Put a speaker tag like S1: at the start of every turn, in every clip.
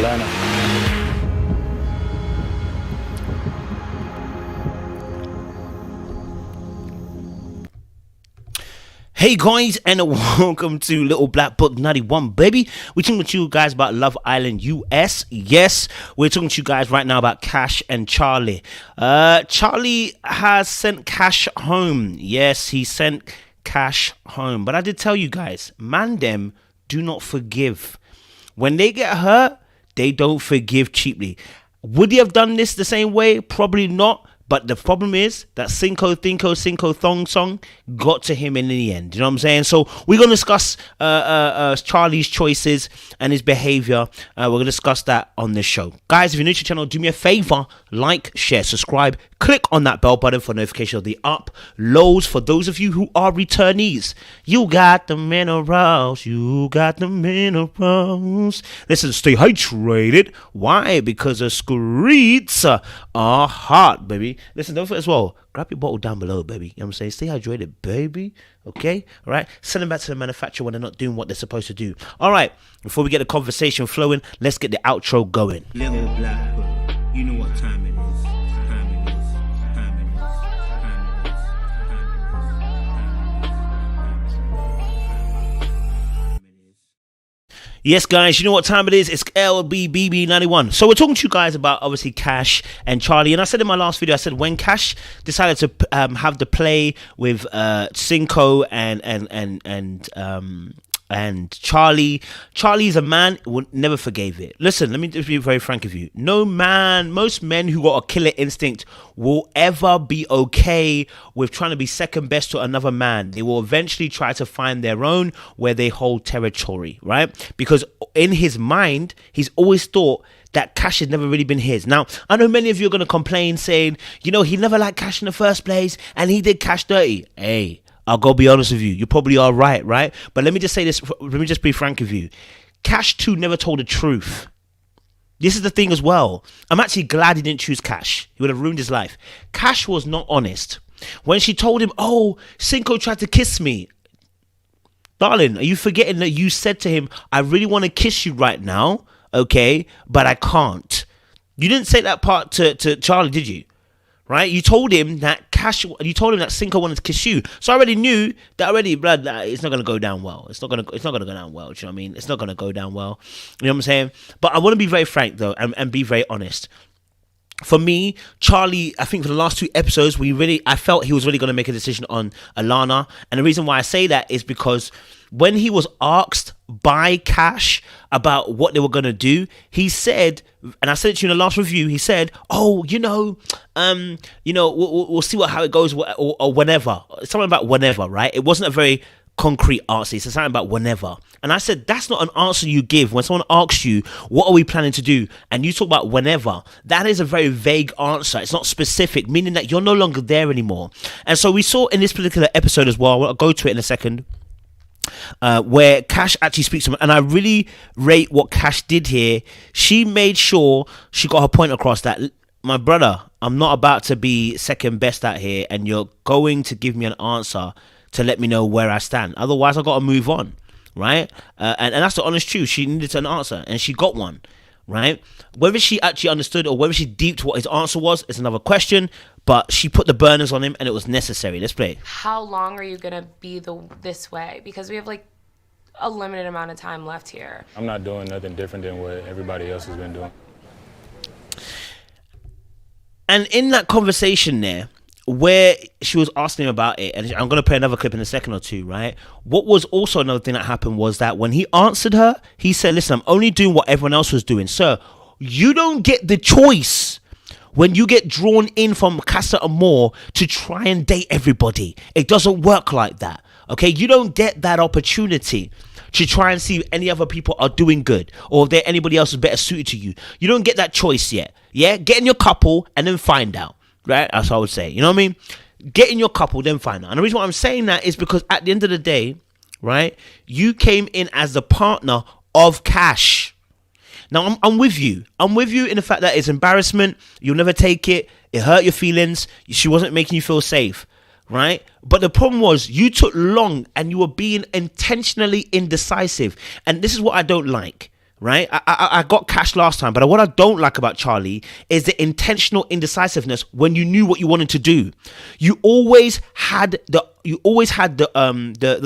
S1: Atlanta.
S2: Hey guys, and welcome to Little Black Book 91, baby. We're talking to you guys about Love Island US. Yes, we're talking to you guys right now about Cash and Charlie. Charlie has sent Cash home. Yes, he sent Cash home. But I did tell you guys, man, them do not forgive. When they get hurt, they don't forgive cheaply. Would he have done this the same way? Probably not. But the problem is that Cinco Thong song got to him in the end. You know what I'm saying? So we're going to discuss Charlie's choices and his behavior. We're going to discuss that on this show. Guys, if you're new to the channel, do me a favor. Like, share, subscribe. Click on that bell button for notification of the uploads. For those of you who are returnees, you got the minerals. You got the minerals. Listen, stay hydrated. Why? Because the streets are hot, baby. Listen, don't forget as well, grab your bottle down below, baby. You know what I'm saying? Stay hydrated, baby. Okay? All right? Send them back to the manufacturer when they're not doing what they're supposed to do. All right. Before we get the conversation flowing, let's get the outro going. Little Black Book, you know what time it is. Yes, guys, you know what time it is. It's LBBB91. So we're talking to you guys about, obviously, Cash and Charlie. And I said in my last video, I said when Cash decided to have the play with Cinco and Charlie's a man who never forgave it. Listen, let me just be very frank with you. No man, most men who got a killer instinct will ever be okay with trying to be second best to another man. They will eventually try to find their own where they hold territory, right? Because in his mind, he's always thought that Cash has never really been his. Now, I know many of you are going to complain saying, you know, he never liked Cash in the first place and he did Cash dirty. Hey, I'll go be honest with you. You probably are right? But let me just say this. Let me just be frank with you. Cash too never told the truth. This is the thing as well. I'm actually glad he didn't choose Cash. He would have ruined his life. Cash was not honest. When she told him, oh, Cinco tried to kiss me. Darling, are you forgetting that you said to him, I really want to kiss you right now, okay, but I can't. You didn't say that part to Charlie, did you? Right? You told him that Cinco wanted to kiss you. So I already knew that already, blood, it's not going to go down well. It's not going to go down well. Do you know what I mean? It's not going to go down well. You know what I'm saying? But I want to be very frank, though, and be very honest. For me, Charlie, I think for the last 2 episodes, I felt he was really going to make a decision on Alana. And the reason why I say that is because when he was asked by Cash about what they were going to do, he said, and I said it to you in the last review, he said, oh, we'll see how it goes or whenever. Something about whenever, right? It wasn't a very concrete answer. He said something about whenever. And I said, that's not an answer you give when someone asks you, what are we planning to do? And you talk about whenever. That is a very vague answer. It's not specific, meaning that you're no longer there anymore. And so we saw in this particular episode as well, I'll go to it in a second, where Cash actually speaks to him, and I really rate what Cash did here. She made sure she got her point across that, my brother, I'm not about to be second best out here, and you're going to give me an answer to let me know where I stand. Otherwise, I got to move on, right? And that's the honest truth. She needed an answer, and she got one, right? Whether she actually understood or whether she deeped what his answer was is another question, but she put the burners on him, and it was necessary. Let's play.
S3: How long are you going to be this way? Because we have, like, a limited amount of time left here.
S1: I'm not doing nothing different than what everybody else has been doing.
S2: And in that conversation there, where she was asking him about it, and I'm going to play another clip in a second or two, right? What was also another thing that happened was that when he answered her, he said, listen, I'm only doing what everyone else was doing. Sir, you don't get the choice when you get drawn in from Casa Amor to try and date everybody. It doesn't work like that, okay? You don't get that opportunity to try and see if any other people are doing good or if there anybody else is better suited to you. You don't get that choice yet, yeah? Get in your couple and then find out. Right? That's what I would say. You know what I mean? Get in your couple, then find out. And the reason why I'm saying that is because at the end of the day, right, you came in as the partner of Cash. Now, I'm with you. I'm with you in the fact that it's embarrassment. You'll never take it. It hurt your feelings. She wasn't making you feel safe, right? But the problem was you took long and you were being intentionally indecisive. And this is what I don't like, right? I got Cash last time, but what I don't like about Charlie is the intentional indecisiveness when you knew what you wanted to do. You always had the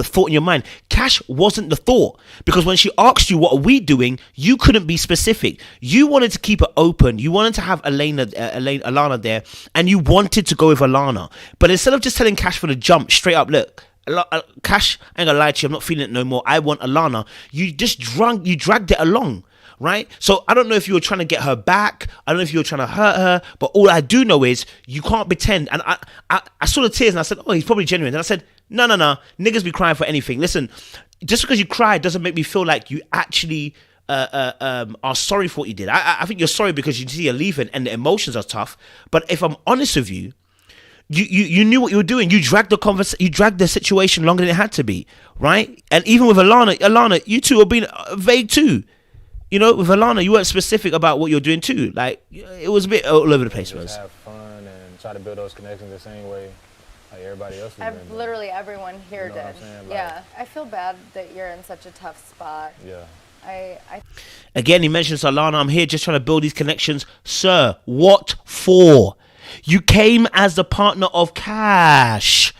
S2: thought in your mind. Cash wasn't the thought, because when she asked you, what are we doing, you couldn't be specific. You wanted to keep it open. You wanted to have Alana there, and you wanted to go with Alana. But instead of just telling Cash for the jump, straight up, look, Cash, I ain't gonna lie to you, I'm not feeling it no more, I want Alana. You dragged it along, right? So I don't know if you were trying to get her back, I don't know if you were trying to hurt her, but all I do know is you can't pretend. And I saw the tears and I said, oh, he's probably genuine. And I said, no, niggas be crying for anything. Listen, just because you cried doesn't make me feel like you actually are sorry for what you did. I think you're sorry because you see you're leaving and the emotions are tough. But if I'm honest with you, you knew what you were doing. You dragged the situation longer than it had to be, right? And even with Alana, you two are being vague too. You know, with Alana, you weren't specific about what you're doing too. Like, it was a bit all over the place.
S1: Just have fun and try to build those connections the same way like everybody else was doing.
S4: Literally everyone here did. Yeah, I feel bad that you're in such a tough spot.
S1: Yeah.
S2: Again, he mentions Alana. I'm here just trying to build these connections. Sir, what for? You came as the partner of Cash,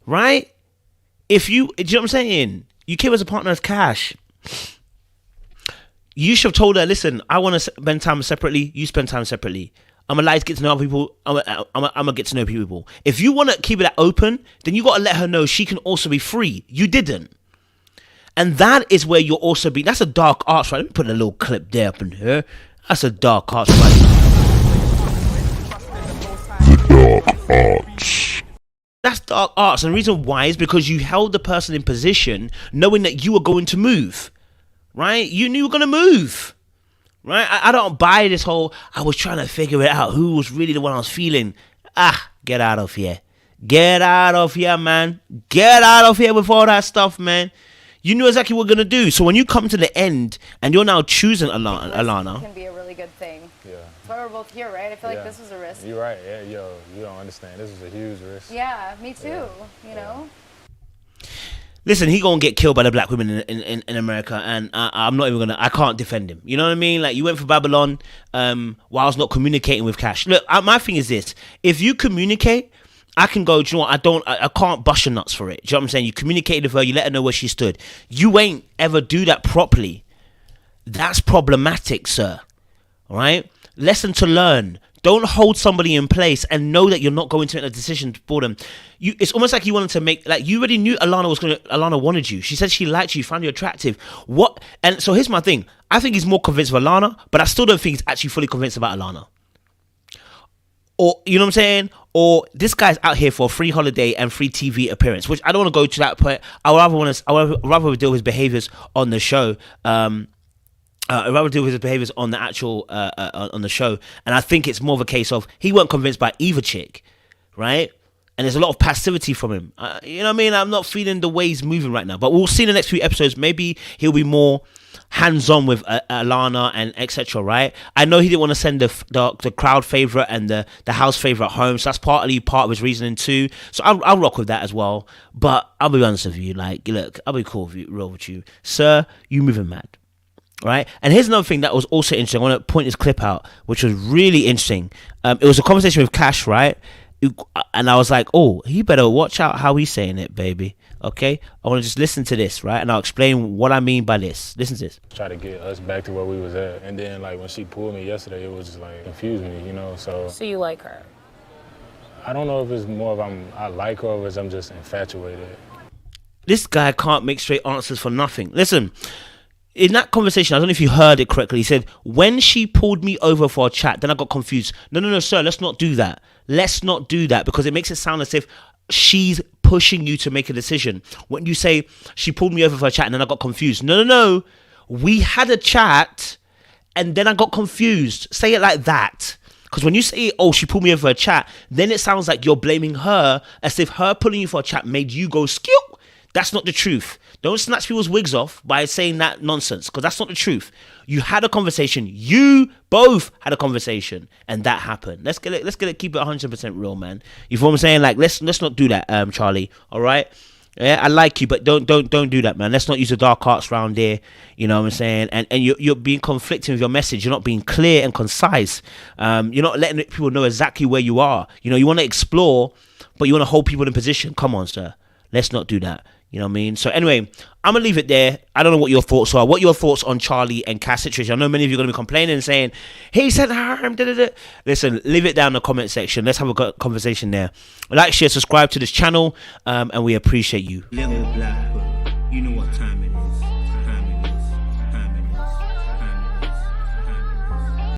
S2: right? Do you know what I'm saying? You came as a partner of Cash. You should have told her, listen, I want to spend time separately. You spend time separately. I'm allowed to get to know other people. I'm gonna get to know people. If you want to keep it open, then you got to let her know she can also be free. You didn't. And that is where you're also being. That's a dark arts, right? Let me put a little clip there up in here. That's a dark arts, right? Dark arts. That's dark arts, and the reason why is because you held the person in position knowing that you were going to move, right? You knew you were going to move, right? I don't buy this whole, I was trying to figure it out, who was really the one I was feeling. Get out of here. Get out of here, man. Get out of here with all that stuff, man. You knew exactly what you're going to do. So when you come to the end and you're now choosing Alana.
S4: Can be a really good thing.
S1: Yeah.
S4: That's why we're both here, right? I feel like this was a risk.
S1: You're right. Yeah, yo, you don't understand. This is a huge risk.
S4: Yeah, me too. You know?
S2: Listen, he gonna get killed by the black women in America, and I'm not even gonna. I can't defend him. You know what I mean? Like, you went for Babylon, whilst not communicating with Cash. Look, my thing is this: if you communicate, I can go. Do you know what? I can't bust your nuts for it. Do you know what I'm saying? You communicated with her. You let her know where she stood. You ain't ever do that properly. That's problematic, sir. All right. Lesson to learn. Don't hold somebody in place and know that you're not going to make a decision for them. It's almost like you wanted to make, like, you already knew Alana wanted you. She said she liked you, found you attractive. What? And so here's my thing. I think he's more convinced of Alana, but I still don't think he's actually fully convinced about Alana. Or, you know what I'm saying? Or this guy's out here for a free holiday and free TV appearance, which I don't want to go to that point. I would rather deal with his behaviors on the show. I'd rather deal with his behaviors on the actual on the show, and I think it's more of a case of he weren't convinced by either chick, right? And there's a lot of passivity from him. You know what I mean? I'm not feeling the way he's moving right now, but we'll see in the next few episodes. Maybe he'll be more hands-on with Alana and etc. Right? I know he didn't want to send the crowd favorite and the house favorite home, so that's partly part of his reasoning too. So I'll rock with that as well. But I'll be honest with you, like, look, I'll be cool with you, real with you, sir. You moving mad. Right, and here's another thing that was also interesting. I want to point this clip out, which was really interesting. It was a conversation with Cash, right? And I was like, oh, he better watch out how he's saying it, baby. Okay, I want to just listen to this, right? And I'll explain what I mean by this. Listen to this.
S1: Try to get us back to where we was at, and then like when she pulled me yesterday, it was just like confused me, you know. So
S3: you like her?
S1: I don't know if it's more of I like her or if I'm just infatuated. This
S2: guy can't make straight answers for nothing. Listen. In that conversation, I don't know if you heard it correctly, he said, when she pulled me over for a chat, then I got confused. No, sir, let's not do that. Let's not do that, because it makes it sound as if she's pushing you to make a decision. When you say, she pulled me over for a chat and then I got confused. No. We had a chat and then I got confused. Say it like that. Because when you say, oh, she pulled me over for a chat, then it sounds like you're blaming her as if her pulling you for a chat made you go skew. That's not the truth. Don't snatch people's wigs off by saying that nonsense, because that's not the truth. You had a conversation. You both had a conversation, and that happened. Let's get it. Keep it 100% real, man. You feel what I'm saying? Like, let's not do that, Charlie. All right. Yeah, I like you, but don't do that, man. Let's not use the dark arts round there. You know what I'm saying? And you're being conflicting with your message. You're not being clear and concise. You're not letting people know exactly where you are. You know, you want to explore, but you want to hold people in position. Come on, sir. Let's not do that. You know what I mean? So anyway, I'm going to leave it there. I don't know what your thoughts are. What are your thoughts on Charlie and Cass situation? I know many of you are going to be complaining and saying, he said harm, da-da-da. Listen, leave it down in the comment section. Let's have a conversation there. Like, share, subscribe to this channel, and we appreciate you. Little black, you know what time